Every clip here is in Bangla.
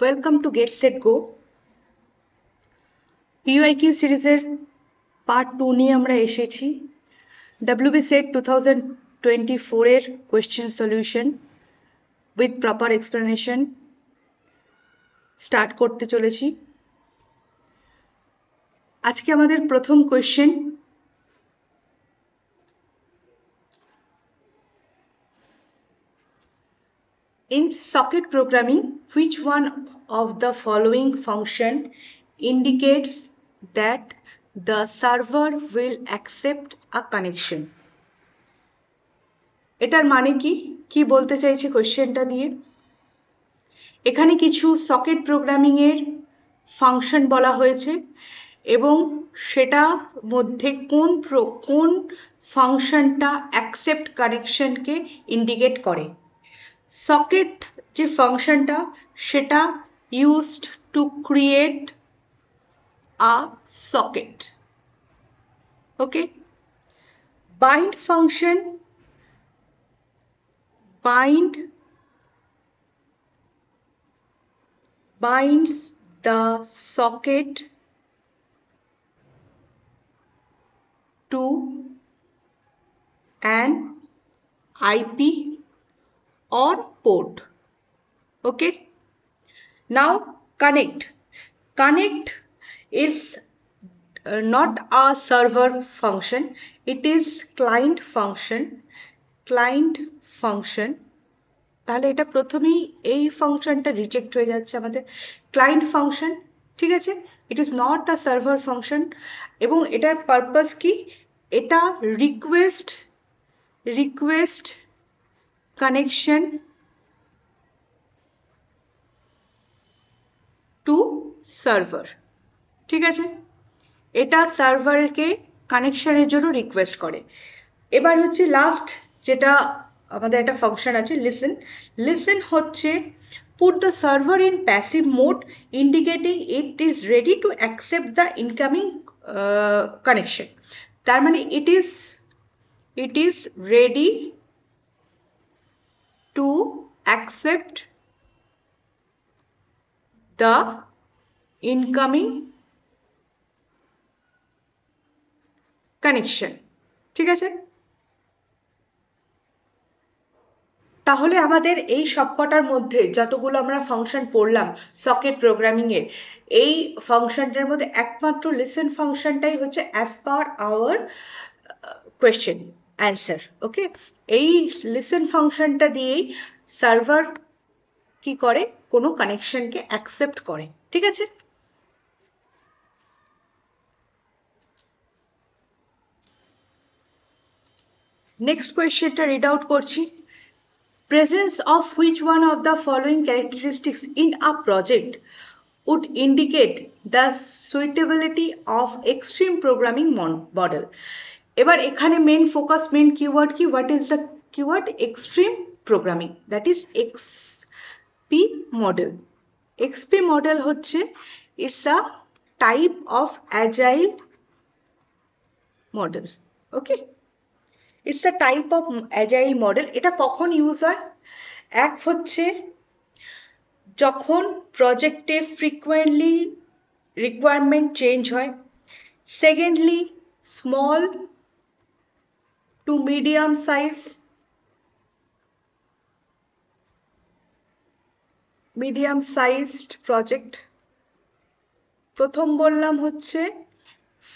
Welcome to get set go. PYQ সিরিজের পার্ট 2 নিয়ে আমরা এসেছি। WB সেট 2024 এর question solution with proper explanation start করতে চলেছি। আজকে আমাদের প্রথম question, in socket programming, which one of the following function indicates that the server will accept a connection? এটার মানে কি বলতে চাইছে কোশ্চেনটা দিয়ে? এখানে কিছু সকেট প্রোগ্রামিং এর ফাংশন বলা হয়েছে এবং সেটা মধ্যে কোন ফাংশনটা অ্যাকসেপ্ট কানেকশনকে ইন্ডিকেট করে। সকেট যে ফাংশনটা সেটা used to create a socket. Okay, bind function binds the socket to an IP or port. Okay, now connect is not a server function, it is client function তাহলে এটা প্রথমেই এই ফাংশনটা রিজেক্ট হয়ে যাচ্ছে আমাদের। ক্লায়েন্ট ফাংশন, ঠিক আছে, ইট is not a server function এবং এটার পারপাস কি? এটা রিকোয়েস্ট কানেকশন টু সার্ভার, ঠিক আছে, এটা সার্ভারকে কানেকশনের জন্য রিকোয়েস্ট করে। এবার হচ্ছে লাস্ট যেটা আমাদের একটা ফাংশন আছে, লিসেন হচ্ছে put the server in passive mode indicating it is ready to accept the incoming connection. তার মানে it is ready to accept the incoming connection, ঠিক আছে। তাহলে আমাদের এই সবকটার মধ্যে যতগুলো আমরা ফাংশন পড়লাম সকেট প্রোগ্রামিং এর, এই ফাংশনটার মধ্যে একমাত্র লিসেন ফাংশনটাই হচ্ছে as per our question answer. Okay, এই লিসেন ফাংশনটা দিয়েই সার্ভার কি করে? কোনো কানেকশনকে অ্যাকসেপ্ট করে, ঠিক আছে। নেক্সট কোয়েশ্চেনটা রিড আউট করছি। Presence of which one of the following characteristics in a project would indicate the suitability of extreme programming model? এবার এখানে মেন ফোকাস, মেন কিওয়ার্ড কি? What is the keyword? Extreme programming, that is XP model. XP model হচ্ছে it's a type of agile model. Okay, it's a type of agile model. এটা কখন ইউজ হয়? এক হচ্ছে যখন প্রজেক্টে ফ্রিকোয়েন্টলি রিকোয়ারমেন্ট চেঞ্জ হয়। Secondly, small to medium sized project. প্রথম বললাম হচ্ছে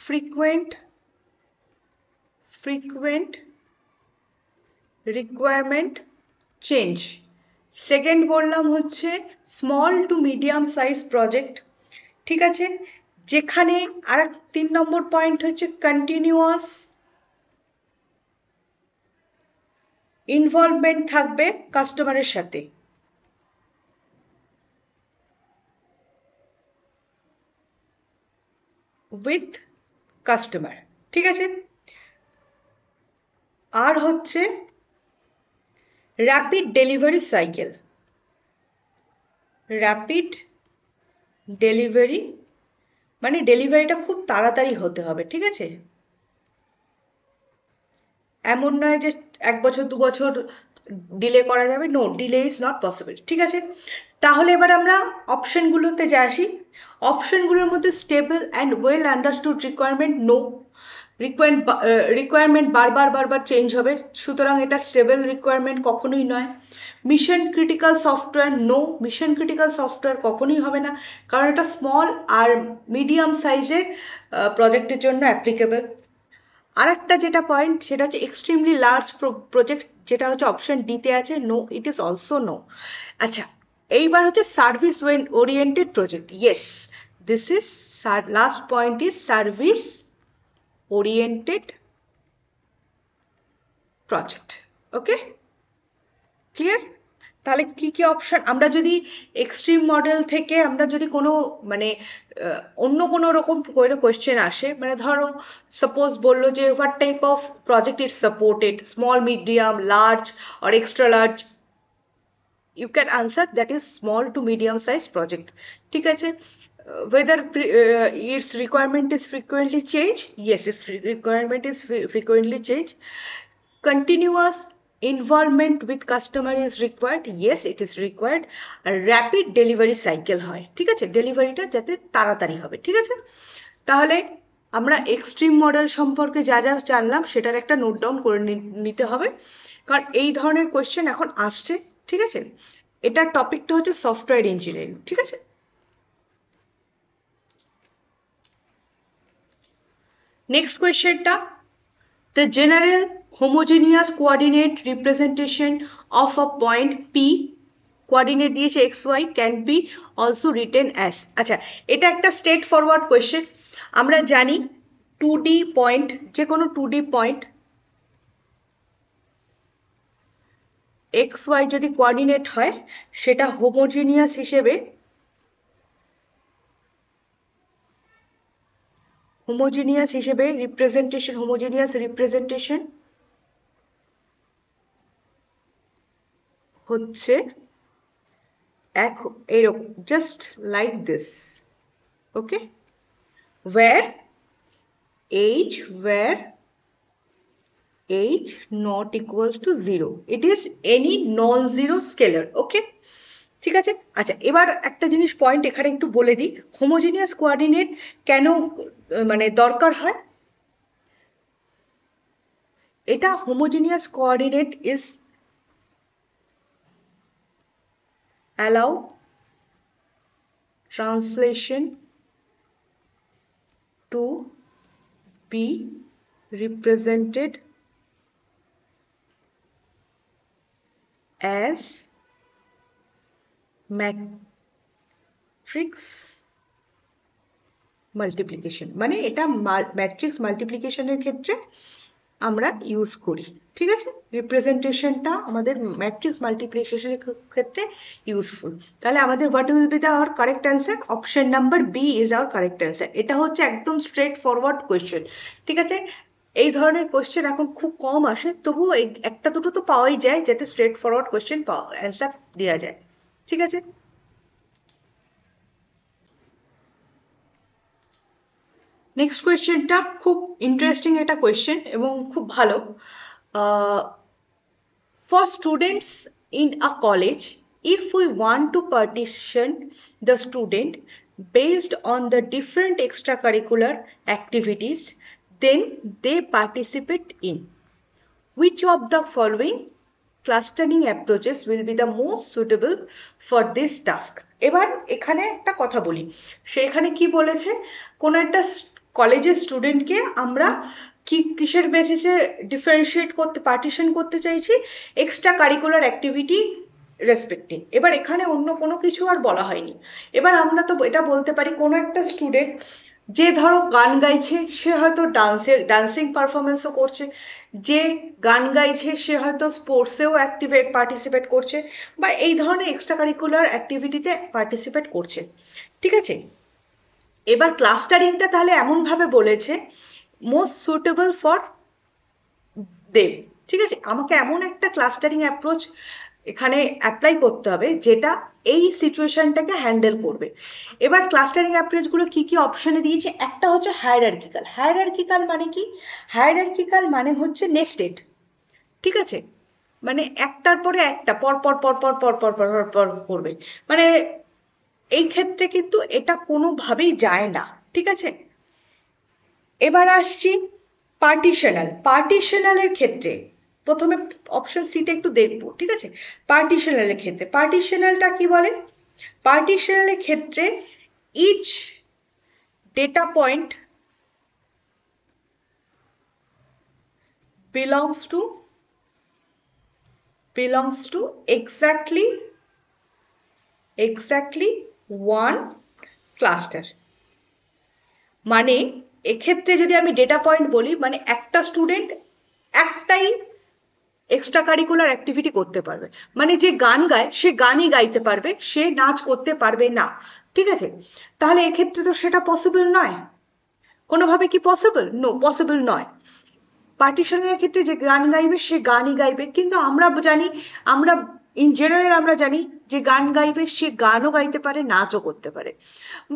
ফ্রিকুয়েন্ট রিকোয়ারমেন্ট চেঞ্জ। সেকেন্ড বললাম হচ্ছে small to medium size project, ঠিক আছে, যেখানে আর 3 নম্বর পয়েন্ট হচ্ছে কন্টিনিউয়াস ইনভলভমেন্ট থাকবে কাস্টমারের সাথে। উইথ কাস্টমার, ঠিক আছে। আর হচ্ছে rapid delivery cycle. Rapid delivery মানে ডেলিভারিটা খুব তাড়াতাড়ি হতে হবে, ঠিক আছে। এমন নয় যে 1 বছর 2 বছর ডিলে করা যাবে? No, delay is not possible. ঠিক আছে, তাহলে এবার আমরা অপশনগুলোতে যা আসি। অপশনগুলোর মধ্যে stable and well understood requirement, no. Requirement বারবার চেঞ্জ হবে, সুতরাং এটা স্টেবল রিকোয়ারমেন্ট কখনোই নয়। Mission critical software, no, mission critical software কখনোই হবে না, কারণ এটা স্মল আর মিডিয়াম সাইজের প্রজেক্টের জন্য অ্যাপ্লিকেবল। আর একটা যেটা পয়েন্ট, সেটা হচ্ছে এক্সট্রিমলি লার্জ প্রজেক্ট, যেটা হচ্ছে অপশন ডিতে আছে, no, it is also no. আচ্ছা, এইবার হচ্ছে service oriented project, yes, this is last point is service oriented project. Okay, clear? তাহলে কি কি অপশন, আমরা যদি এক্সট্রিম মডেল থেকে আমরা যদি কোনো মানে অন্য কোনো রকম কোনো কোয়েশ্চেন আসে, মানে ধরো সাপোজ বললো যে what type of project is supported, small, medium, large or extra large, you can answer that is small to medium size project. ঠিক আছে, whether its requirement is frequently change, yes, its requirement is frequently change. Continuous involvement with customer is required, yes, it is required. Rapid delivery cycle হয়, ঠিক আছে, ডেলিভারিটা যাতে তাড়াতাড়ি হবে। ঠিক আছে, তাহলে আমরা এক্সট্রিম মডেল সম্পর্কে যা যা জানলাম সেটার একটা নোট ডাউন করে নিতে হবে, কারণ এই ধরনের কোয়েশ্চেন এখন আসছে। ঠিক আছে, এটার টপিকটা হচ্ছে সফটওয়্যার ইঞ্জিনিয়ারিং। ঠিক আছে, নেক্সট কোয়েশ্চেনটা, the general homogeneous coordinate representation of a point P, coordinate দিয়েছে xy, can be also written as, আচ্ছা এটা একটা স্ট্রেট ফরওয়ার্ড কোয়েশ্চেন। আমরা জানি 2D পয়েন্ট, যে কোনো 2D পয়েন্ট xy যদি কোঅর্ডিনেট হয়, সেটা হোমোজিনিয়াস হিসেবে হোমোজিনিয়াস রিপ্রেজেন্টেশন হচ্ছে এরকম, just like this. Okay, where h not equals to 0, it is any non-zero scalar. ওকে, ঠিক আছে। আচ্ছা, এবার একটা জিনিস পয়েন্ট এখানে একটু বলে দিই, হোমোজিনিয়াস কোঅর্ডিনেট কেন মানে দরকার হয়। এটা homogeneous coordinate is allow translation to be represented as matrix multiplication, মানে এটা ম্যাট্রিক্স মাল্টিপ্লিকেশনের ক্ষেত্রে আমরা ইউজ করি। ঠিক আছে, রিপ্রেজেন্টেশনটা আমাদের ম্যাট্রিক্স মাল্টিপ্লিকেশনের ক্ষেত্রে ইউজফুল। তাহলে আমাদের what will be our correct answer? Option number B is our correct answer. এটা হচ্ছে একদম স্ট্রেট ফরওয়ার্ড কোয়েশ্চেন। ঠিক আছে, এই ধরনের কোয়েশ্চেন এখন খুব কম আসে, তবুও একটা দুটো তো পাওয়াই যায় যাতে স্ট্রেট ফরওয়ার্ড কোয়েশ্চেন অ্যান্সার দেওয়া যায়। ঠিক আছে, নেক্সট কোয়েশ্চেনটা খুব ইন্টারেস্টিং একটা কোয়েশ্চেন এবং খুব ভালো। For students in a college, if we want to partition the student based on the different extracurricular activities then they participate in, which of the following clustering approaches will be the most suitable for this task? এবার এখানে একটা কথা বলি, সেখানে কি বলেছে, কোন একটা কলেজের স্টুডেন্টকে আমরা কিসের বেসিসে ডিফারেন্সিয়েট করতে, পার্টিশন করতে চাইছি, এক্সট্রা কারিকুলার অ্যাক্টিভিটি রেসপেক্টিং। এবার এখানে অন্য কোনো কিছু আর বলা হয়নি। এবার আমরা তো এটা বলতে পারি, কোনো একটা স্টুডেন্ট যে ধরো গান গাইছে, সে হয়তো ডান্সিং পারফরমেন্সও করছে, যে গান গাইছে সে হয়তো স্পোর্টসেও পার্টিসিপেট করছে, বা এই ধরনের এক্সট্রা কারিকুলার অ্যাক্টিভিটিতে পার্টিসিপেট করছে। ঠিক আছে, এবার ক্লাস্টারিংটা তাহলে এমনভাবে বলেছে মোস্ট সুটেবল ফর দেম। ঠিক আছে, আমাকে এমন একটা ক্লাস্টারিং অ্যাপ্রোচ এখানে অ্যাপ্লাই করতে হবে যেটা এই সিচুয়েশনটাকে হ্যান্ডেল করবে। এবার ক্লাস্টারিং অ্যাপ্রোচগুলো কি কি অপশনে দিয়েছে, একটা হচ্ছে হায়ারার্কিক্যাল। হায়ারার্কিক্যাল মানে কি? হায়ারার্কিক্যাল মানে হচ্ছে নেস্টেড। ঠিক আছে, মানে একটার পরে একটা পর পর পর পর পর পর পর পর পর করবে, মানে এই ক্ষেত্রে কিন্তু এটা কোনোভাবেই যায় না, ঠিক আছে। এবার আসছি পার্টিশনাল। পার্টিশনালের ক্ষেত্রে প্রথমে অপশন সিটা একটু দেখবো, ঠিক আছে। পার্টিশনালের ক্ষেত্রে, পার্টিশনালটা কি বলে? পার্টিশনালের ক্ষেত্রে each data point belongs to exactly one cluster। মানে এক্ষেত্রে যদি আমি ডেটা পয়েন্ট বলি, মানে একটা স্টুডেন্ট একটাই এক্সট্রা কারিকুলার অ্যাক্টিভিটি করতে পারবে, মানে যে গান গায় সে গানই গাইতে পারবে, সে নাচ করতে পারবে না, ঠিক আছে। তাহলে এক্ষেত্রে তো সেটা পসিবল নয়, কোনোভাবে কি পসিবল? নো, পসিবল নয়। পার্টিশনের ক্ষেত্রে যে গান গাইবে সে গানই গাইবে, কিন্তু আমরা জানি, আমরা ইন জেনারেল আমরা জানি যে গান গাইবে সে গানও গাইতে পারে, নাচও করতে পারে,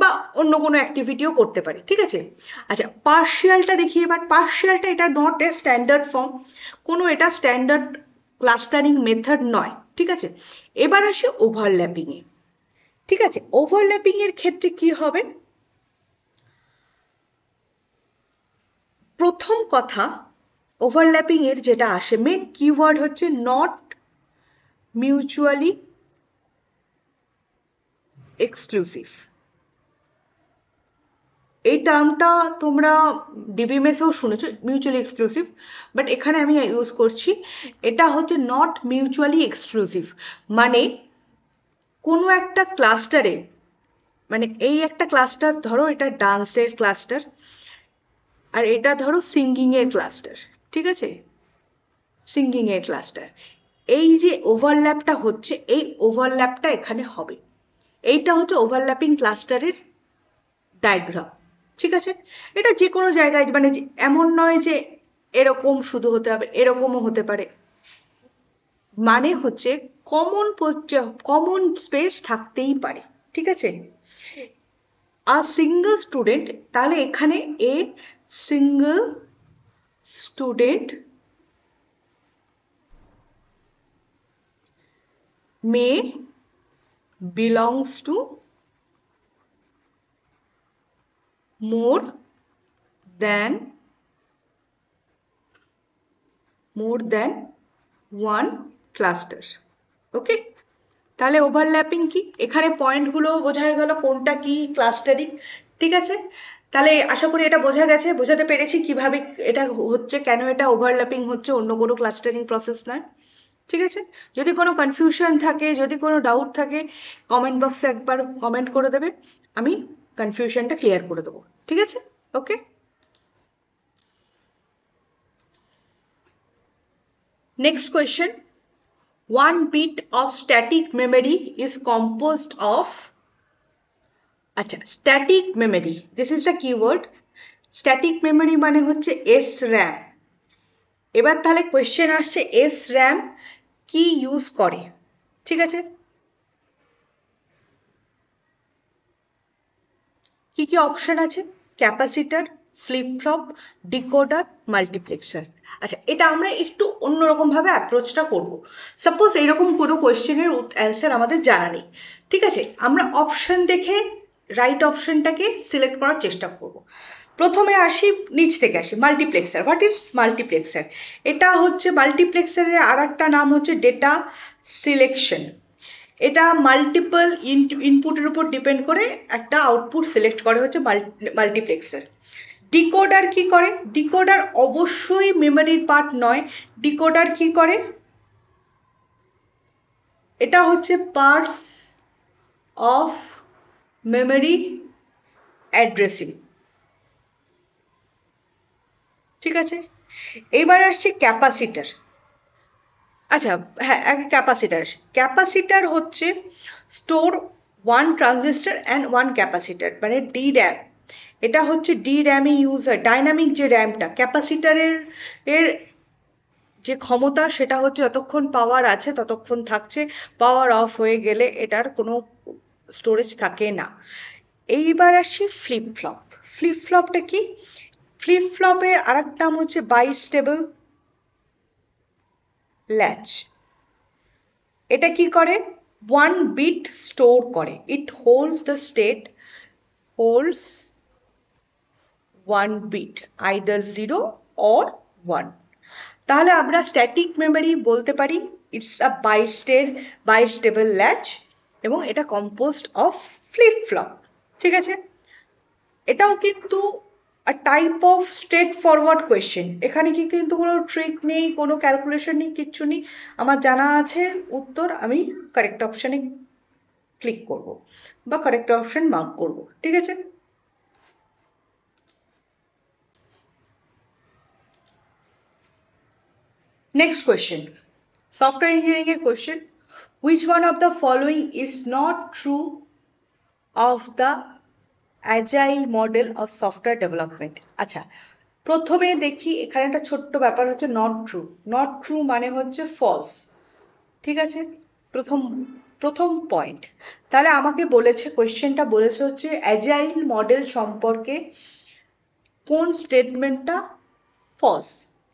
বা অন্য কোনো অ্যাক্টিভিটিও করতে পারে, ঠিক আছে। আচ্ছা, পার্শিয়ালটা দেখি এবার। পার্শিয়ালটা এটা নট এ স্ট্যান্ডার্ড ফর্ম, কোনো এটা স্ট্যান্ডার্ড ক্লাস্টারিং মেথড নয়, ঠিক আছে। এবার আসি ওভারল্যাপিং এ, ঠিক আছে। ওভারল্যাপিং এর ক্ষেত্রে কি হবে? প্রথম কথা, ওভারল্যাপিং এর যেটা আসে মেন কিওয়ার্ড হচ্ছে নট মিউচুয়ালি এক্সক্লুসিভ। এই টার্মটা তোমরা ডিবিএমএসেও শুনেছো, মিউচুয়ালি এক্সক্লুসিভ, বাট এখানে আমি ইউজ করছি, এটা হচ্ছে নট মিউচুয়ালি এক্সক্লুসিভ। মানে কোনো একটা ক্লাস্টারে, মানে এই একটা ক্লাস্টার ধরো, এটা ডান্সের ক্লাস্টার, আর এটা ধরো সিঙ্গিং এর ক্লাস্টার, ঠিক আছে, সিঙ্গিং এর ক্লাস্টার। এই যে ওভারল্যাপটা হচ্ছে, এই ওভারল্যাপটা এখানে হবে, এইটা হচ্ছে ওভারল্যাপিং ক্লাস্টারের ডায়াগ্রাম, ঠিক আছে। এটা যে কোনো জায়গায়, মানে এমন নয় যে এরকম শুধু হতে হবে, এরকমও হতে পারে, মানে হচ্ছে কমন স্পেস থাকতেই পারে, ঠিক আছে। আর সিঙ্গল স্টুডেন্ট, তাহলে এখানে a single student may belongs to more than one cluster, ওকে। তাহলে ওভারল্যাপিং কি, এখানে পয়েন্টগুলো বোঝা গেল কোনটা কি ক্লাস্টারিং, ঠিক আছে। তাহলে আশা করি এটা বোঝা গেছে, বোঝাতে পেরেছি কিভাবে এটা হচ্ছে, কেন এটা ওভারল্যাপিং হচ্ছে, অন্য কোনো ক্লাস্টারিং প্রসেস নয়, ঠিক আছে। যদি কোনো কনফিউশন থাকে, যদি কোনো ডাউট থাকে, কমেন্ট বক্সে একবার কমেন্ট করে দেবে, আমি কনফিউশনটা ক্লিয়ার করে দেবো, ঠিক আছে, okay. Next question, one bit of static memory is composed of, আচ্ছা, static memory, this is the keyword. Static memory মানে হচ্ছে এস র্যাম। এবার তাহলে কোয়েশ্চেন আসছে এস র্যাম কি ইউজ করে, ঠিক আছে। কি কি অপশন আছে? Capacitor, flip flop, decoder, multiplexer. আচ্ছা, এটা আমরা একটু অন্যরকম ভাবে অ্যাপ্রোচটা করব। সাপোজ এইরকম কোনো কোয়েশ্চেনের অ্যান্সার আমাদের জানা নেই, ঠিক আছে, আমরা অপশন দেখে রাইট অপশনটাকে সিলেক্ট করার চেষ্টা করব। প্রথমে আসি, নিচ থেকে আসি, মাল্টিপ্লেক্সার। What is multiplexer? এটা হচ্ছে মাল্টিপ্লেক্সারের আর একটা নাম হচ্ছে ডেটা সিলেকশন। এটা মাল্টিপল ইনপুটের উপর ডিপেন্ড করে একটা আউটপুট সিলেক্ট করে হচ্ছে মাল্টিপ্লেক্সার। ডিকোডার কি করে? ডিকোডার অবশ্যই মেমোরির পার্ট নয়। ডিকোডার কি করে? এটা হচ্ছে পার্টস অফ মেমোরি অ্যাড্রেসিং, ঠিক আছে। এবার আসছে ক্যাপাসিটার। আচ্ছা, হ্যাঁ, ক্যাপাসিটার। ক্যাপাসিটার হচ্ছে store one transistor and one capacitor, মানে ডি র্যাম। এটা হচ্ছে ডি র্যামে ইউজ হয়, ডাইনামিক যে র্যামটা। ক্যাপাসিটারের যে ক্ষমতা সেটা হচ্ছে যতক্ষণ পাওয়ার আছে ততক্ষণ থাকছে, পাওয়ার অফ হয়ে গেলে এটার কোনো স্টোরেজ থাকে না। এইবার আসি ফ্লিপ ফ্লপ। ফ্লিপ ফ্লপটা কি? ফ্লিপ ফ্লপের আর এক নাম হচ্ছে বাইস্টেবল ল্যাচ। এটা কি করে, 1 bit স্টোর করে, it holds the state, holds 1 bit, either 0 or 1. তাহলে আমরা স্ট্যাটিক মেমোরি বলতে পারি ইটস আ বাইস্টেবল ল্যাচ, এবং এটা কম্পোজড অফ ফ্লিপ ফ্লপ। ঠিক আছে, এটাও কিন্তু type of straight forward question. এখানে কি কিন্তু কোনো ট্রিক নেই, কোনো ক্যালকুলেশন নেই, কিচ্ছু নেই, আমার জানা আছে উত্তর, আমি কারেক্ট অপশানে ক্লিক করব বা কারেক্ট অপশন মার্ক করব। ঠিক আছে, নেক্সট কোয়েশ্চেন, সফটওয়্যার ইঞ্জিনিয়ারিং এর question, which one of the following is not true of the agile model of software development? আচ্ছা, প্রথমে দেখি এখানে একটা ছোট্ট ব্যাপার হচ্ছে নট ট্রু। নট ট্রু মানে হচ্ছে ফলস। ঠিক আছে, প্রথম প্রথম পয়েন্ট। তাহলে আমাকে বলেছে, কোয়েশ্চেনটা বলেছে হচ্ছে অ্যাজাইল মডেল সম্পর্কে কোন স্টেটমেন্টটা ফলস।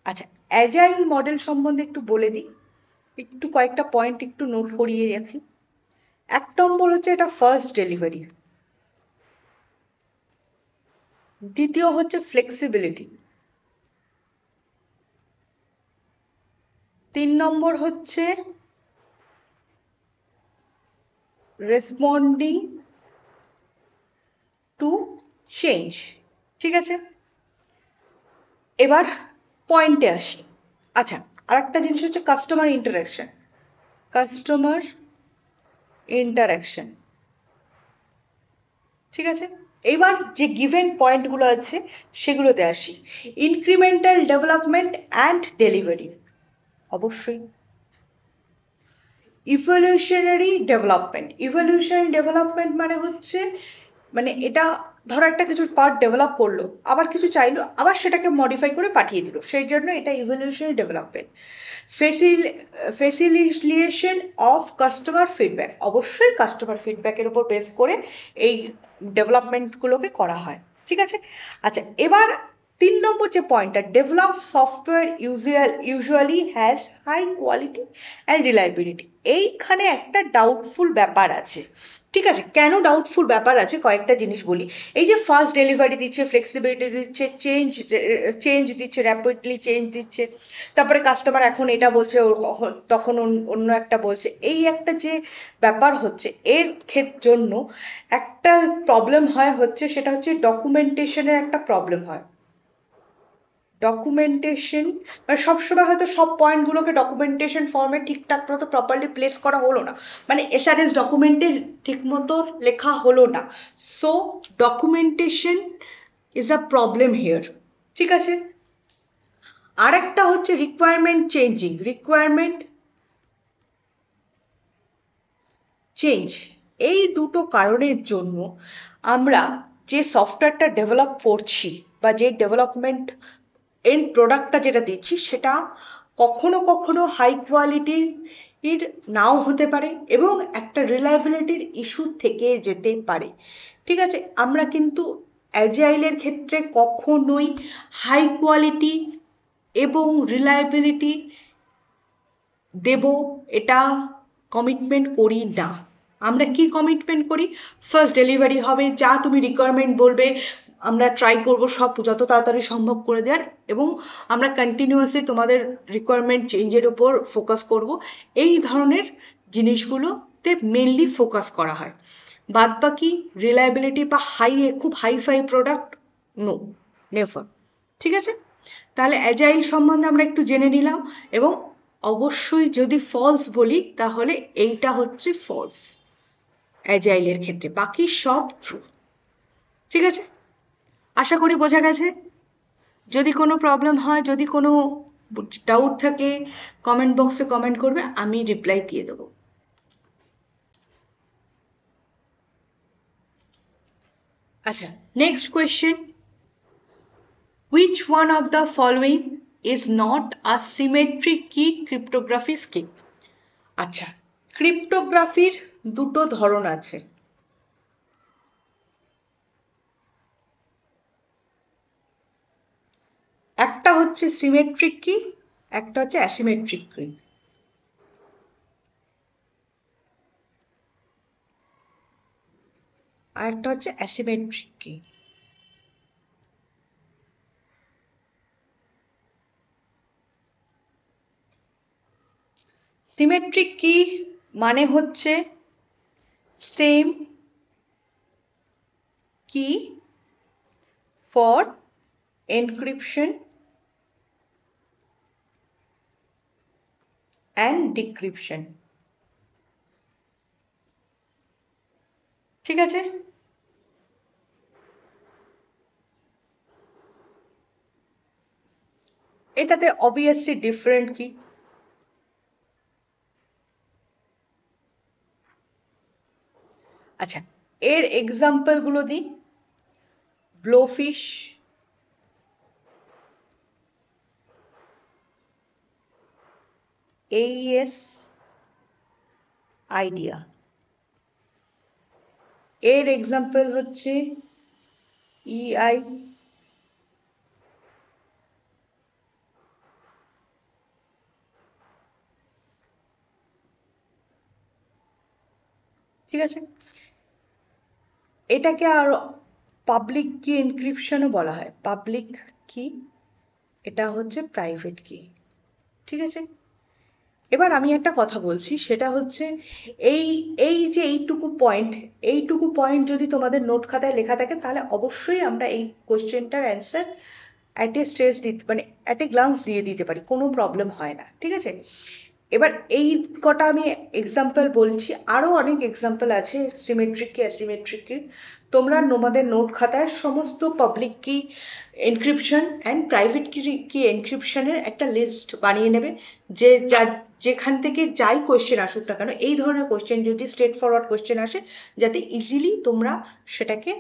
আচ্ছা, অ্যাজাইল মডেল সম্বন্ধে একটু বলে দিই, একটু কয়েকটা পয়েন্ট একটু নোট করিয়ে রাখি। 1 নম্বর হচ্ছে এটা ফার্স্ট ডেলিভারি, দ্বিতীয় হচ্ছে ফ্লেক্সিবিলিটি, 3 নম্বর হচ্ছে রেসপন্ডিং টু চেঞ্জ। ঠিক আছে, এবার পয়েন্টে আসি। আচ্ছা, আর একটা জিনিস হচ্ছে কাস্টমার ইন্টারাকশন। ঠিক আছে, এবার যে গিভেন পয়েন্টগুলো আছে সেগুলোতে আসি। ইনক্রিমেন্টাল ডেভেলপমেন্ট অ্যান্ড ডেলিভারি, অবশ্যই। ইভলিউশনারি ডেভেলপমেন্ট মানে হচ্ছে, মানে এটা ধরো একটা কিছু পার্ট ডেভেলপ করলো, আবার কিছু চাইলো, আবার সেটাকে মডিফাই করে পাঠিয়ে দিল, সেই জন্য এটা evolutionary development. Facilitation of customer feedback, অবশ্যই কাস্টমার ফিডব্যাকের উপর বেস করে এই ডেভেলপমেন্টগুলোকে করা হয়। ঠিক আছে, আচ্ছা, এবার 3 নম্বর যে পয়েন্টটা, develop software usually has high quality and reliability. এইখানে একটা ডাউটফুল ব্যাপার আছে। ঠিক আছে, কেন ডাউটফুল ব্যাপার আছে, কয়েকটা জিনিস বলি। এই যে ফাস্ট ডেলিভারি দিচ্ছে, ফ্লেক্সিবিলিটি দিচ্ছে, চেঞ্জ দিচ্ছে, র্যাপিডলি চেঞ্জ দিচ্ছে, তারপরে কাস্টমার এখন এটা বলছে, তখন অন্য একটা বলছে, এই একটা যে ব্যাপার হচ্ছে, এর জন্য একটা প্রবলেম হয় হচ্ছে, সেটা হচ্ছে ডকুমেন্টেশনের একটা প্রবলেম হয়। ডকুমেন্টেশন মানে সবসময় হয়তো সব পয়েন্টগুলোকে ডকুমেন্টেশন ফর্মে ঠিকঠাক মতো প্রপারলি প্লেস করা হলো না, মানে এসআরএস ডকুমেন্টে ঠিক মতো লেখা হলো না, so documentation is a problem here. ঠিক আছে, আর একটা হচ্ছে রিকোয়ারমেন্ট চেঞ্জ। এই দুটো কারণের জন্য আমরা যে সফটওয়্যারটা ডেভেলপ করছি বা যে ডেভেলপমেন্ট এন্ড প্রোডাক্টটা যেটা দিচ্ছি, সেটা কখনো কখনো হাই কোয়ালিটির নাও হতে পারে এবং একটা রিলায়েবিলিটির ইস্যু থেকে যেতে পারে। ঠিক আছে, আমরা কিন্তু অ্যাজাইলের ক্ষেত্রে কখনোই হাই কোয়ালিটি এবং রিলায়েবিলিটি দেব এটা কমিটমেন্ট করি না। আমরা কি কমিটমেন্ট করি, ফার্স্ট ডেলিভারি হবে, যা তুমি রিকোয়ারমেন্ট বলবে আমরা ট্রাই করব সব যত তাড়াতাড়ি সম্ভব করে দেওয়ার, এবং আমরা কন্টিনিউয়াসলি তোমাদের রিকোয়ারমেন্ট চেঞ্জের উপর ফোকাস করব। এই ধরনের জিনিসগুলোতে মেনলি ফোকাস করা হয়, বাদ বাকি রিলায়েবিলিটি বা খুব হাইফাই প্রোডাক্ট নো, নেভার। ঠিক আছে, তাহলে অ্যাজাইল সম্বন্ধে আমরা একটু জেনে নিলাম, এবং অবশ্যই যদি ফলস বলি তাহলে এইটা হচ্ছে ফলস অ্যাজাইলের ক্ষেত্রে, বাকি সব ট্রু। ঠিক আছে, আশা করি বোঝা গেছে। যদি কোনো প্রবলেম হয়, যদি কোনো ডাউট থাকে, কমেন্ট বক্সে কমেন্ট করবে, আমি রিপ্লাই দিয়ে দেবো। আচ্ছা, next question, which one of the following is not a symmetric key cryptography scheme? আচ্ছা, ক্রিপ্টোগ্রাফির দুটো ধরন আছে। একটা হচ্ছে সিমেট্রিক কি, একটা হচ্ছে অ্যাসিমেট্রিক কি। আর একটা হচ্ছে অ্যাসিমেট্রিক কি। সিমেট্রিক কি মানে হচ্ছে সেম কি ফর এনক্রিপশন অ্যান্ড ডিক্রিপশন। ঠিক আছে, এটাতে অবভিয়াসলি ডিফারেন্ট কি। আচ্ছা, এর এক্সাম্পল গুলো দিই। Blowfish, AES, idea. এর এক্সাম্পল হচ্ছে EI, ঠিক আছে। এটাকে আর পাবলিক কি এনক্রিপশনও বলা হয়। পাবলিক কি, এটা হচ্ছে প্রাইভেট কি। ঠিক আছে, এবার আমি একটা কথা বলছি, সেটা হচ্ছে এই এই যে এইটুকু পয়েন্ট যদি তোমাদের নোট খাতায় লেখা থাকে তাহলে অবশ্যই আমরা এই কোশ্চেনটার অ্যান্সার অ্যাট এ স্ট্রেস দিতে মানে অ্যাট এ গ্লান্স দিয়ে দিতে পারি, কোনো প্রবলেম হয় না। ঠিক আছে, এবার এই কটা আমি এক্সাম্পল বলছি, আরও অনেক এক্সাম্পল আছে সিমেট্রিক কি অ্যাসিমেট্রিক কি। তোমরা তোমাদের নোট খাতায় সমস্ত পাবলিক কি এনক্রিপশন অ্যান্ড প্রাইভেট কি এনক্রিপশনের একটা লিস্ট বানিয়ে নেবে, যে যেখান থেকে যাই কোয়েশ্চেন আসুক না কেন, এই ধরনের কোয়েশ্চেন যদি স্ট্রেট ফরওয়ার্ড কোয়েশ্চেন আসে, যাতে ইজিলি তোমরা সেটাকে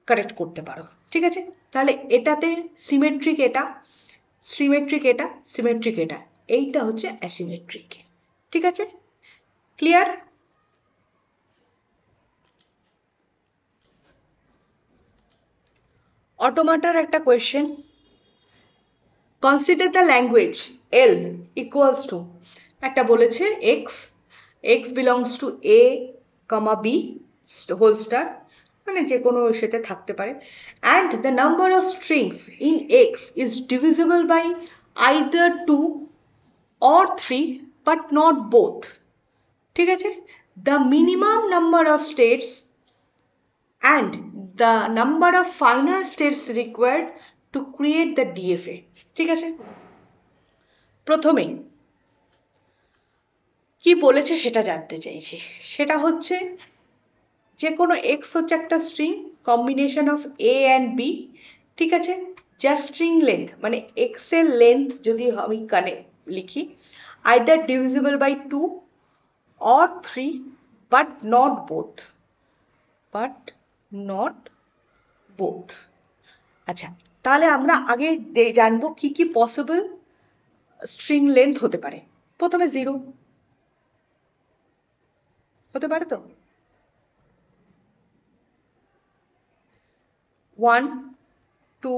কারেক্ট করতে পারো। ঠিক আছে, তাহলে এটাতে সিমেট্রিক এটা, সিমেট্রিক এটা, সিমেট্রিক এটা, এইটা হচ্ছে অ্যাসিমেট্রিক। ঠিক আছে, ক্লিয়ার? অটোমাটার একটা question. Consider the language L equals to, একটা বলেছে x belongs to A, B whole star, মানে যে কোনো সেতে থাকতে পারে, and the number of strings in x is divisible by either 2 or 3 but not both। ঠিক আছে, the minimum number of states and the number of final states required to create the DFA। ঠিক আছে, প্রথমে কি বলেছে সেটা জানতে চাইছি। সেটা হচ্ছে যে কোনো x হচ্ছে একটা string, combination of A and B। ঠিক আছে, যা স্ট্রিং লেন্থ মানে x এর লেন্থ যদি আমি লিখি either divisible by 2 or 3 but not both, but not both। আচ্ছা, তাহলে আমরা আগে জানবো কি কি পসিবল স্ট্রিং লেন্থ হতে পারে। প্রথমে 0 হতে পারে, তো 1 2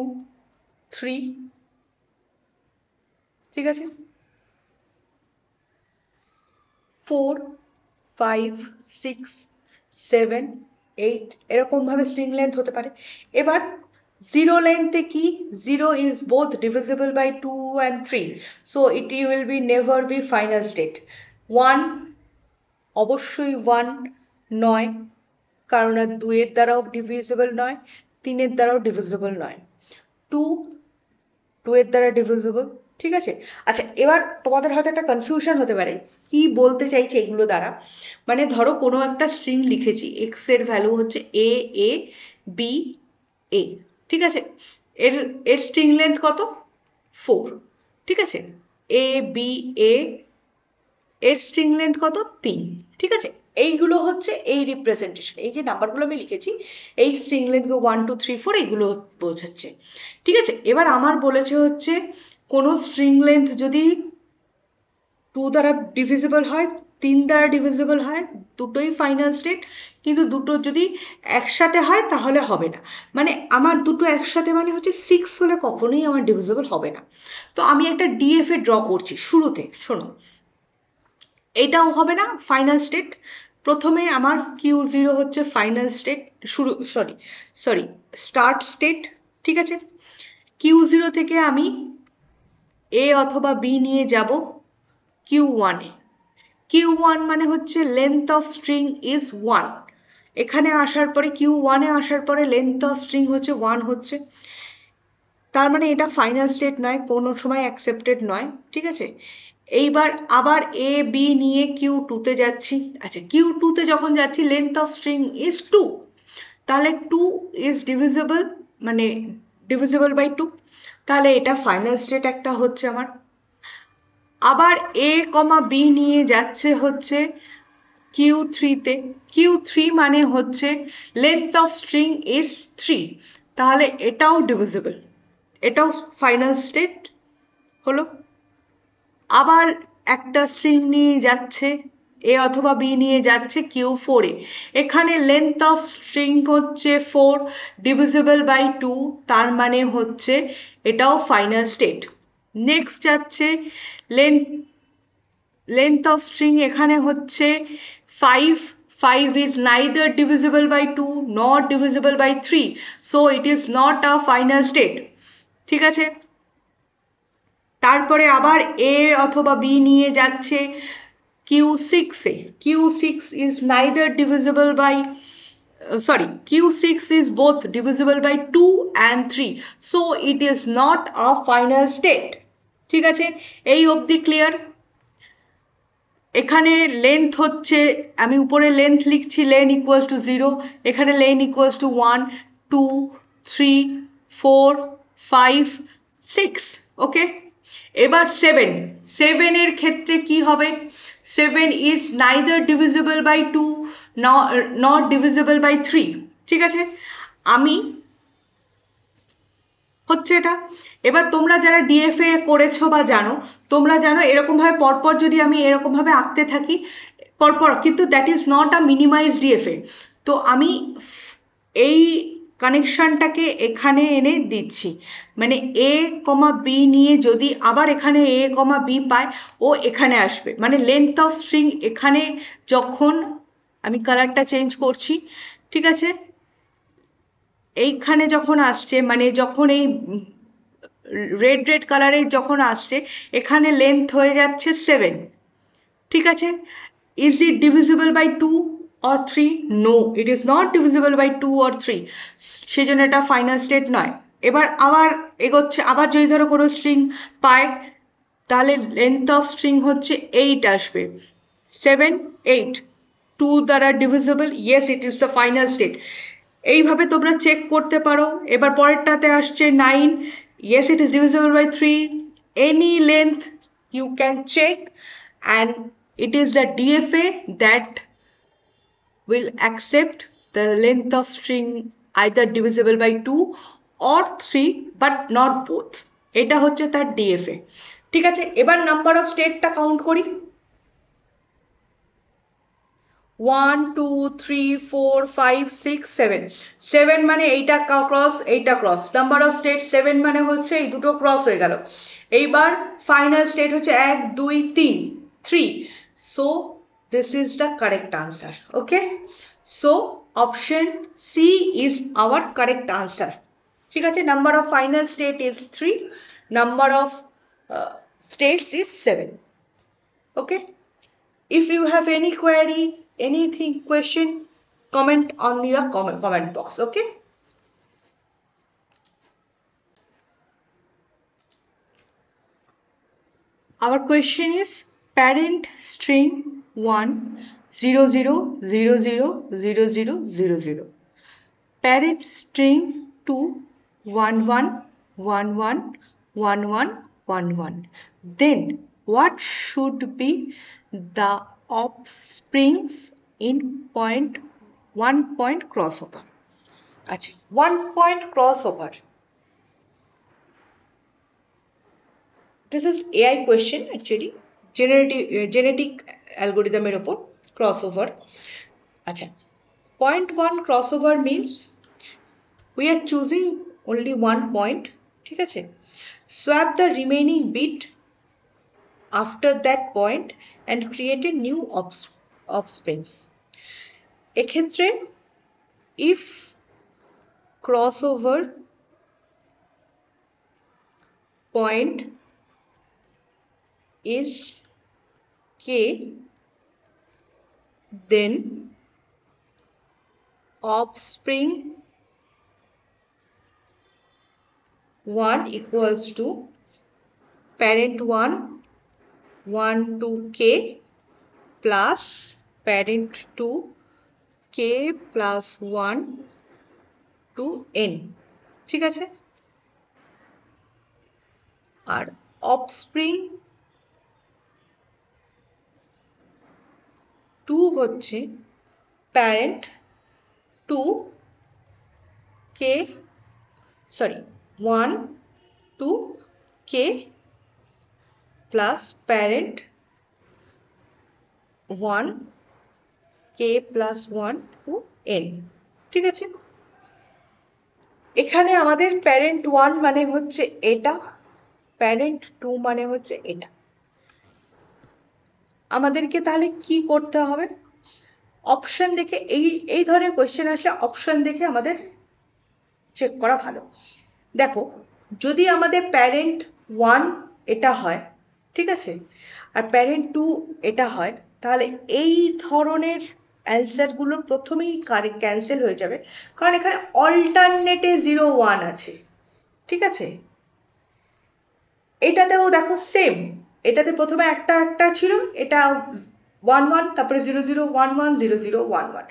3, ঠিক আছে, 4 5 6 7 8, এরকম ভাবে স্ট্রিং লেন্থ হতে পারে। এবার 0 লেন্থে কি, 0 is both divisible by 2 and 3, so it will be never be final state। 1 অবশ্যই 1 নয়, কারণ আর 2 এর দ্বারাও ডিভিজিবল নয়, 3 এর দ্বারাও ডিভিজিবল নয়, 2 এর দ্বারা ডিভিজিবল। ঠিক আছে, আচ্ছা, এবার তোমাদের হয়তো একটা কনফিউশন হতে পারে কি বলতে চাইছে এগুলো দ্বারা। মানে ধরো কোনো একটা স্ট্রিং লিখেছি, x এর ভ্যালু হচ্ছে a a b a, ঠিক আছে, এর এর স্ট্রিং লেন্থ কত, 4। ঠিক আছে, a b a এর স্ট্রিং লেন্থ কত, 3। ঠিক আছে, এইগুলো হচ্ছে এই রিপ্রেজেন্টেশন, এই যে নাম্বারগুলো আমি লিখেছি এই স্ট্রিং লেন্থ 1 2 3 4 এগুলো বোঝাচ্ছে। ঠিক আছে, এবার আমার বলেছে হচ্ছে কোনো স্ট্রিং লেন্থ যদি 2 দ্বারা ডিভিজিবল হয়, 3 দ্বারা ডিভিজিবল হয়, দুটোই ফাইনাল স্টেট, কিন্তু দুটো যদি একসাথে হয় তাহলে হবে না। মানে আমার দুটো একসাথে মানে হচ্ছে 6 হলে কখনোই আমার ডিভিজিবল হবে না। তো আমি একটা ডিএফএ ড্র করছি শুরুতে, শোনো, এটাও হবে না ফাইনাল স্টেট, প্রথমে আমার Q0 হচ্ছে ফাইনাল স্টেট, স্টার্ট স্টেট, ঠিক আছে। Q0 থেকে আমি A অথবা B নিয়ে যাব Q1 এ। Q1 মানে হচ্ছে লেন্থ অফ স্ট্রিং ইজ 1। এখানে আসার পরে Q1 এ আসার পরে লেন্থ অফ স্ট্রিং হচ্ছে 1 হচ্ছে, তার মানে এটা ফাইনাল স্টেট নয়, কোনো সময় অ্যাকসেপ্টেড নয়, ঠিক আছে। এইবার আবার এ বি নিয়ে Q2 তে যাচ্ছি। আচ্ছা, Q2 তে যখন যাচ্ছি লেন্থ অফ স্ট্রিং ইজ 2, তাহলে 2 ইজ ডিভিজিবল, মানে ডিভিজিবল বাই 2, তাহলে এটা ফাইনাল স্টেট একটা হচ্ছে আমার। আবার এ কমা বি নিয়ে যাচ্ছে হচ্ছে Q3 তে। Q3 মানে হচ্ছে লেন্থ অফ স্ট্রিং ইজ 3, তাহলে এটাও ডিভিজিবল, এটাও ফাইনাল স্টেট হলো। আবার একটা স্ট্রিং নিয়ে যাচ্ছে এ অথবা বি নিয়ে যাচ্ছে Q4 এ, এখানে লেন্থ অফ স্ট্রিং হচ্ছে 4 ডিভিজিবল বাই 2, তার মানে হচ্ছে এটাও ফাইনাল স্টেট। নেক্সট যাচ্ছে লেন্থ অফ স্ট্রিং এখানে হচ্ছে 5, 5 is neither divisible by 2 nor divisible by 3, so it is not a final state, ঠিক আছে। তারপরে আবার এ অথবা বি নিয়ে যাচ্ছে Q6 A. Q6 is neither divisible by Q6 is both divisible by 2 and 3, so it is not a final state, ঠিক আছে। এই অবধি ক্লিয়ার। এখানে লেন্থ হচ্ছে, আমি উপরে লেন্থ লিখছি লেন ইকুয়ালস টু 0, এখানে লেন ইকুয়ালস টু 1, 2, 3, 4, 5, 6, ওকে। এবার 7 এর ক্ষেত্রে কি হবে? 7 is neither divisible by 2 nor divisible by 3, ঠিক আছে। আমি হচ্ছে এটা। এবার তোমরা যারা ডিএফএ করেছো বা জানো, তোমরা জানো এরকম ভাবে পরপর যদি আমি এরকম ভাবে আঁকতে থাকি পরপর, কিন্তু that is not a minimize DFA. তো আমি এই কানেকশনটাকে এখানে এনে দিচ্ছি, মানে এ কমা বি নিয়ে যদি আবার এখানে এ কমা বি পায়, ও এখানে আসবে, মানে লেন্থ অফ স্ট্রিং এখানে যখন আমি কালারটা চেঞ্জ করছি, ঠিক আছে, এইখানে যখন আসছে, মানে যখন এই রেড কালারের যখন আসছে, এখানে লেন্থ হয়ে যাচ্ছে 7, ঠিক আছে। Is it divisible by 2 or 3? No, it is not divisible by 2 or 3, সেজন্য এটা ফাইনাল স্টেট নয়। এবার আবার এগোচ্ছে, আবার যদি ধরো কোনো স্ট্রিং পায়, তাহলে লেন্থ অফ স্ট্রিং হচ্ছে 8 আসবে, 7, 8, 2 দ্বারা divisible, yes it is the final state. এইভাবে তোমরা চেক করতে পারো। এবার পরেরটাতে আসছে 9, yes it is divisible by 3, any length you can check, and it is the DFA that will accept the length of string either divisible by 2 or 3 but not both, এটা হচ্ছে তার DFA, ঠিক আছে। এবার নাম্বার অফ স্টেটটা কাউন্ট করি। 1, 2, 3, 4, 5, 6, 7, 7 মানে এইটা ক্রস এইটা ক্রস, নাম্বার অফ স্টেট 7 মানে হচ্ছে এই দুটো ক্রস হয়ে গেল। এইবার ফাইনাল স্টেট হচ্ছে 1, 2, 3, 3, so this is the correct answer, okay, so option C is our correct answer, ঠিক আছে। Number of final state is 3, number of states is 7, okay. If you have any query, anything, question, comment on the comment box, okay. Our question is parent string 1 0 0 0 0 0 0 0 0, parent string 2 1 1 1 1 1 1 1 1, then what should be the offsprings in point 1 point crossover? আচ্ছা, 1 point crossover, this is AI question actually, genetic algorithm এর উপর crossover। আচ্ছা, point 1 crossover means we are choosing only one point, ঠিক আছে, swap the remaining bit after that point and create a new offsprings, এক্ষেত্রে if crossover point is k, then offspring 1 equals to parent 1 1 to k plus parent 2 k plus 1 to n, ঠিক আছে? আর offspring 2 হচ্ছে parent 2 k, sorry 1 to k plus parent 1 k plus 1 to n, ঠিক আছে? এখানে আমাদের প্যারেন্ট 1 মানে হচ্ছে এটা, প্যারেন্ট 2 মানে হচ্ছে এটা। আমাদেরকে তাহলে কি করতে হবে? অপশন দেখে, এই ধরনের কোয়েশ্চেন আসলে অপশন দেখে আমাদের চেক করা ভালো। দেখো, যদি আমাদের প্যারেন্ট 1 এটা হয়, ঠিক আছে, আর প্যারেন্ট 2 এটা হয়, তাহলে এই ধরনের অ্যান্সারগুলো প্রথমেই ক্যান্সেল হয়ে যাবে, কারণ এখানে অল্টারনেটে 0 1 আছে, ঠিক আছে? এটাতেও দেখো সেম, এটাতে প্রথমে একটা একটা ছিল, এটা 1 1, তারপরে 0 0 1 1 0 0 1 1।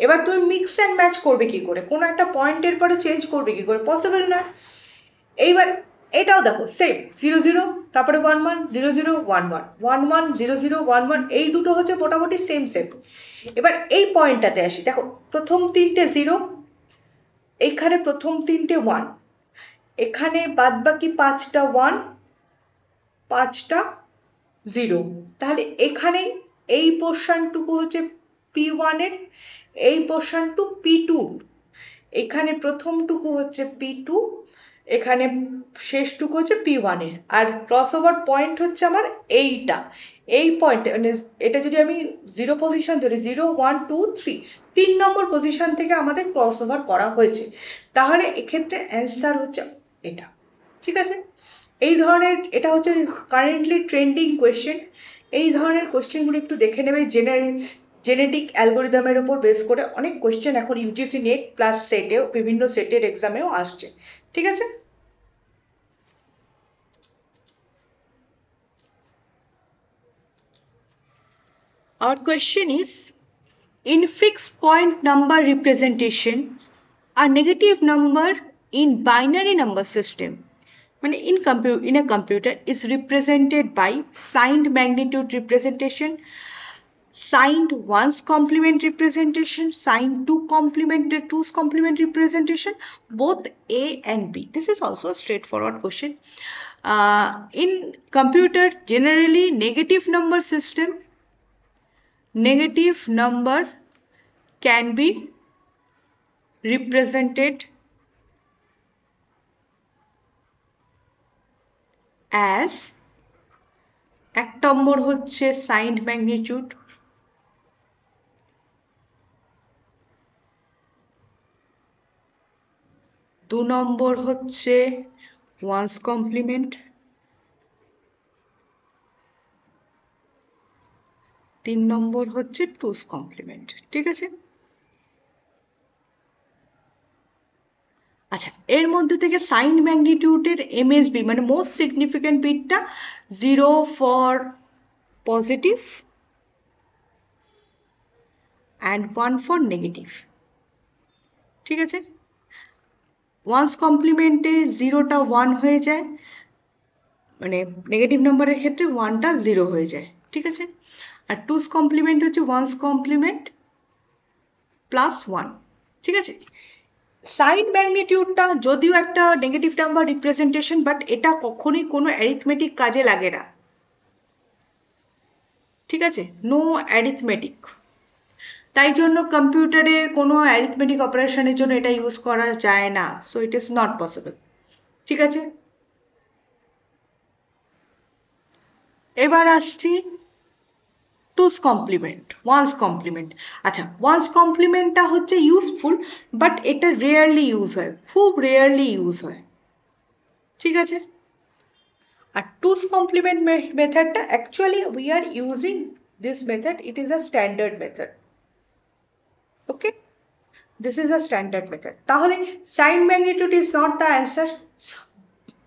এবার তুমি মিক্স অ্যান্ড ম্যাচ করবে কি করে? কোনো একটা পয়েন্টের পরে চেঞ্জ করবে কি করে? পসিবল না। এইবার এটাও দেখো সেম 0 0, তারপরে 1 1 0 0 1 1 1 1 0 0 1 1, এই দুটো হচ্ছে মোটামুটি সেম সেম। এবার এই পয়েন্টটাতে আসি, দেখো প্রথম তিনটে 0, এইখানে প্রথম তিনটে 1, এখানে বাদবাকি 5টা 1, 5টা 0, তাহলে এখানে এই পোর্শনটুকু হচ্ছে P1 এর, এই পোর্শনটু P2, এখানে প্রথমটুকু হচ্ছে P2, এখানে শেষটুকু হচ্ছে P1 এর, আর ক্রসওভার পয়েন্ট হচ্ছে আমার এইটা, এই পয়েন্ট, মানে এটা যদি আমি 0 পজিশন ধরি, 0 1 2 3, 3 নম্বর পজিশন থেকে আমাদের ক্রসওভার করা হয়েছে, তাহলে এক্ষেত্রে অ্যান্সার হচ্ছে এটা, ঠিক আছে? এই ধরনের, এটা হচ্ছে কারেন্টলি ট্রেন্ডিং কোয়েশ্চেন। এই ধরনের কোয়েশ্চেনগুলো একটু দেখে নেবে। জেনেটিক অ্যালগোরিদমের উপর বেস করে অনেক কোয়েশ্চেন এখন ইউজিসি নেট প্লাস সেটেও, বিভিন্ন সেটের এক্সামেও আসছে, ঠিক আছে? Our question is, in fixed point number representation, a negative number in binary number system, in a computer, is represented by signed magnitude representation, signed 1's complement representation, signed 2's complement representation, both A and B. This is also a straightforward question. In computer, generally negative number system, negative number can be represented as, এক নম্বর হচ্ছে signed magnitude, দু নম্বর হচ্ছে 1's complement, তিন নম্বর হচ্ছে 2's complement, ঠিক আছে? আচ্ছা, এর মধ্যে থেকে সাইন ম্যাগনিটিউডের এমএসবি মানে মোস্ট সিগনিফিক্যান্ট বিটটা 0 for positive and 1 for negative, ঠিক আছে? 1's কমপ্লিমেন্টে 0টা 1 হয়ে যায়, মানে নেগেটিভ নাম্বারের ক্ষেত্রে 1টা 0 হয়ে যায়, ঠিক আছে? আর 2's কমপ্লিমেন্ট হচ্ছে 1's কমপ্লিমেন্ট প্লাস 1, ঠিক আছে? সাইন ম্যাগনিটিউডটা যদিও একটা নেগেটিভ নাম্বার রিপ্রেজেন্টেশন, বাট এটা কখনোই কোনো অ্যারিথমেটিক কাজে লাগে না, ঠিক আছে? নো অ্যারিথমেটিক, তাই জন্য কম্পিউটারের কোনো অ্যারিথমেটিক অপারেশনের জন্য এটা ইউজ করা যায় না, so it is not possible, ঠিক আছে? এবার আসছি টুস কমপ্লিমেন্ট, ওয়ান্স কমপ্লিমেন্ট। আচ্ছা, ওয়ান্স কমপ্লিমেন্টটা হচ্ছে ইউজফুল, বাট এটা রেয়ারলি ইউজ হয়, খুব রেয়ারলি ইউজ হয়, ঠিক আছে? আর টুস কমপ্লিমেন্ট মেথডটা actually we are using this method, it is a standard method. Okay, this is a standard method. তাহলে sign magnitude is not the answer,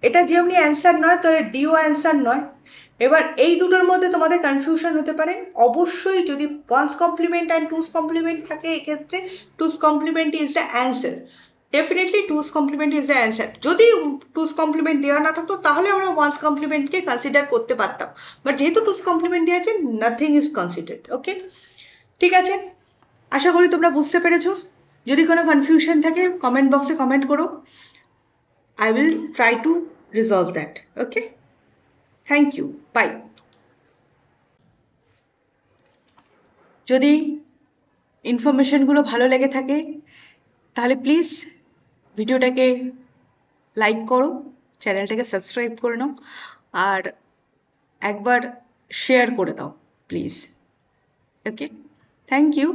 এটা যেমনি অ্যান্সার নয় তো ডিও অ্যান্সার নয়। এবার এই দুটোর মধ্যে তোমাদের কনফিউশন হতে পারে, অবশ্যই যদি one's complement and two's complement থাকে এক্ষেত্রে two's complement is the answer, definitely two's complement is the answer. যদি টুস কমপ্লিমেন্ট দেওয়া না থাকতো তাহলে আমরা ওয়ান্স কমপ্লিমেন্টকে কনসিডার করতে পারতাম, বাট যেহেতু টুস কমপ্লিমেন্ট দেওয়া আছে নাথিং ইজ কনসিডার্ড। ওকে, ঠিক আছে, আশা করি তোমরা বুঝতে পেরেছো। যদি কোনো কনফিউশন থাকে কমেন্ট বক্সে কমেন্ট করো, I will try to resolve that. Okay, thank you, bye. যদি ইনফরমেশনগুলো ভালো লেগে থাকে তাহলে প্লিজ ভিডিওটাকে লাইক করো, চ্যানেলটাকে সাবস্ক্রাইব করে নাও, আর একবার শেয়ার করে দাও প্লিজ। Okay, thank you.